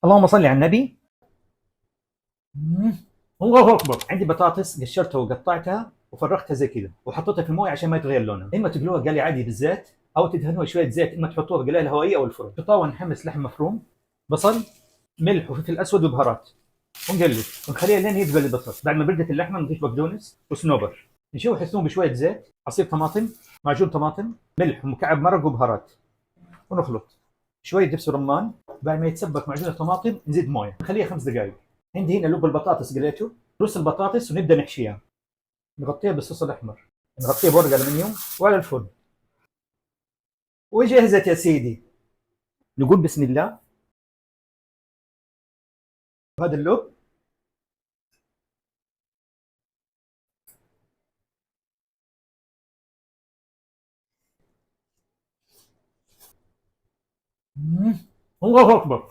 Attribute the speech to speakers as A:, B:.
A: اللهم صل على النبي. مم. الله اكبر. عندي بطاطس قشرتها وقطعتها وفرغتها زي كذا وحطيتها في المويه عشان ما يتغير لونها. اما تقلوها قلي عادي بالزيت او تدهنوها شويه زيت، اما تحطوها قلايه الهوائيه او الفرن. في طاوه نحمس لحم مفروم، بصل، ملح وفلفل اسود وبهارات، ونقلب ونخليها لين يدبل البصل. بعد ما بردت اللحمه نضيف بقدونس وصنوبر، نشوح الثوم بشويه زيت، عصير طماطم، معجون طماطم، ملح ومكعب مرق وبهارات، ونخلط شويه دبس رمان. بعد ما يتسبك معجون الطماطم نزيد مويه نخليها 5 دقائق. عندي هنا لب البطاطس قليته، رص البطاطس ونبدا نحشيها، نغطيها بالصوص الاحمر، نغطيها بورقه الومنيوم وعلى الفرن. وجهزت يا سيدي. نقول بسم الله. هذا اللب. مم. الله اكبر.